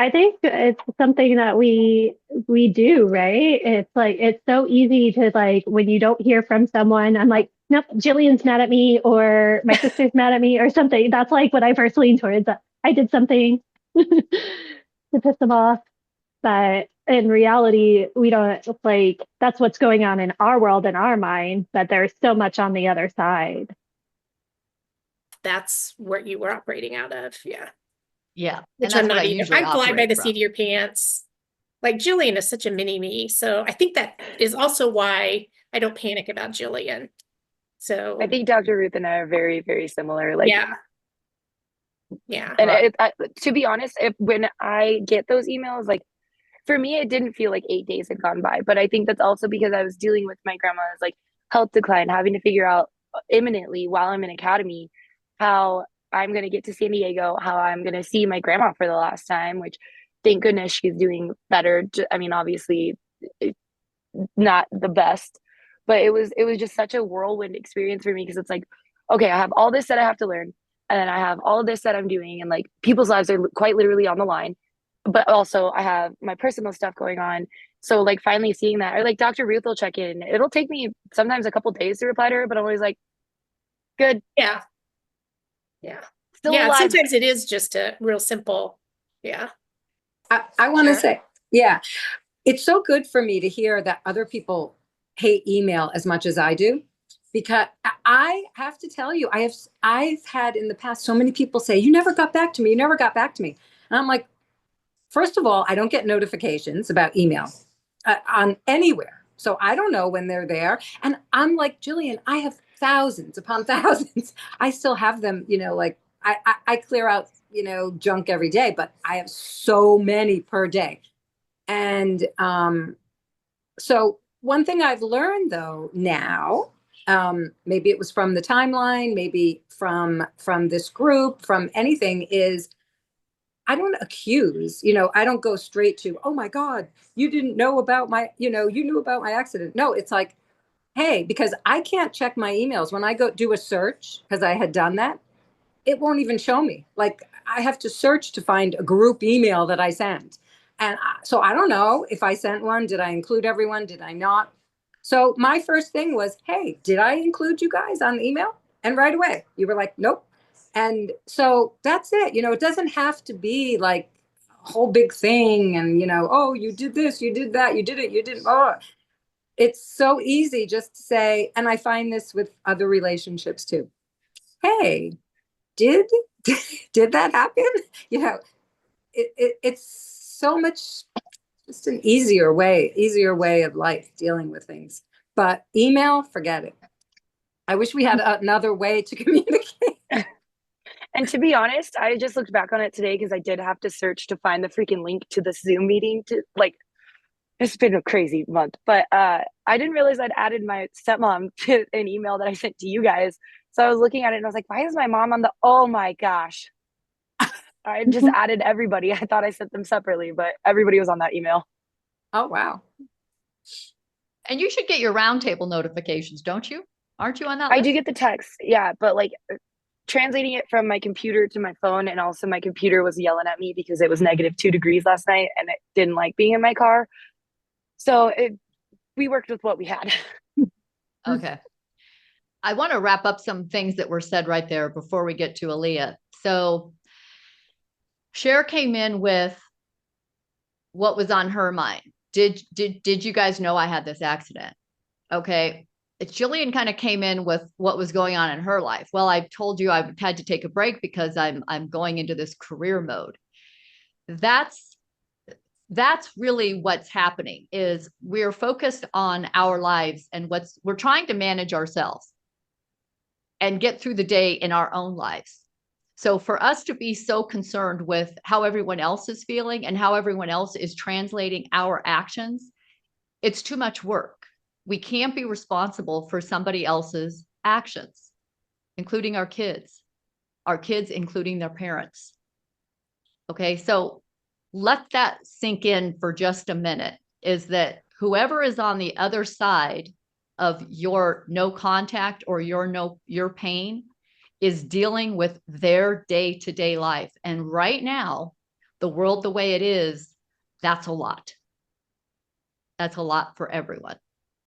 I think it's something that we do, right? It's like it's so easy to like when you don't hear from someone, I'm like, nope, Jillian's mad at me or my sister's mad at me or something. That's like what I first lean towards. I did something to piss them off. But in reality, we don't like that's what's going on in our world, in our mind, but there's so much on the other side. That's where you were operating out of. Yeah. Yeah. And Which I'm that's what I not either. usually I fly by operate the from. seat of your pants. Like Jillian is such a mini me. So I think that is also why I don't panic about Jillian. I So think Dr. Ruth and I are very, very similar. Like, yeah, yeah. and to be honest, if when I get those emails, like for me, it didn't feel like 8 days had gone by. But I think that's also because I was dealing with my grandma's like health decline, having to figure out imminently while I'm in academy how I'm going to get to San Diego, how I'm going to see my grandma for the last time, which thank goodness she's doing better. I mean, obviously, not the best, but it was just such a whirlwind experience for me because it's like, okay, I have all this that I have to learn, and then I have all of this that I'm doing, and like people's lives are quite literally on the line, but also I have my personal stuff going on. So like finally seeing that, or like Dr. Ruth will check in. It'll take me sometimes a couple days to reply to her, but I'm always like, good, Yeah. Yeah. still Yeah. alive. Sometimes it is just a real simple. Yeah. I want to say, yeah, it's so good for me to hear that other people hate email as much as I do, because I have to tell you, I've had in the past so many people say, you never got back to me, you never got back to me. And I'm like, first of all, I don't get notifications about email on anywhere. So I don't know when they're there. And I'm like, Jillian, I have thousands upon thousands. I still have them, like I clear out, junk every day, but I have so many per day. And so one thing I've learned though now, maybe it was from the timeline, maybe from this group, from anything, is I don't accuse, I don't go straight to, oh my God, you didn't know about you knew about my accident. No, it's like, hey, because I can't check my emails. When I go do a search, because I had done that, it won't even show me. Like I have to search to find a group email that I sent. And so I don't know if I sent one. Did I include everyone? Did I not? So my first thing was, hey, did I include you guys on the email? And right away, you were like, nope. And so that's it. It doesn't have to be like a whole big thing. And, oh, you did this, you did that, you did it, you didn't. Oh, it's so easy just to say, and I find this with other relationships too. Hey, did did that happen? It's so much just an easier way of life dealing with things. But email, forget it. I wish we had another way to communicate. And to be honest, I just looked back on it today because I did have to search to find the freaking link to this Zoom meeting. To like, it's been a crazy month, but I didn't realize I'd added my stepmom to an email that I sent to you guys. So I was looking at it and I was like, why is my mom on the? Oh my gosh! I just added everybody. I thought I sent them separately, but everybody was on that email. Oh wow! And you should get your roundtable notifications, don't you? Aren't you on that I list? do get the text, yeah, but like translating it from my computer to my phone, and also my computer was yelling at me because it was -2 degrees last night and it didn't like being in my car. So we worked with what we had. Okay. I want to wrap up some things that were said right there before we get to Aaliyah. So Cher came in with what was on her mind. Did you guys know I had this accident? Okay. Jillian kind of came in with what was going on in her life. Well, I told you I had to take a break because I'm going into this career mode. That's really what's happening, is we're focused on our lives and we're trying to manage ourselves and get through the day in our own lives. So for us to be so concerned with how everyone else is feeling and how everyone else is translating our actions, it's too much work. We can't be responsible for somebody else's actions, including our kids including their parents. Okay, so let that sink in for just a minute, is that whoever is on the other side of your no contact or your pain is dealing with their day-to-day life. And right now, the world the way it is, that's a lot. That's a lot for everyone.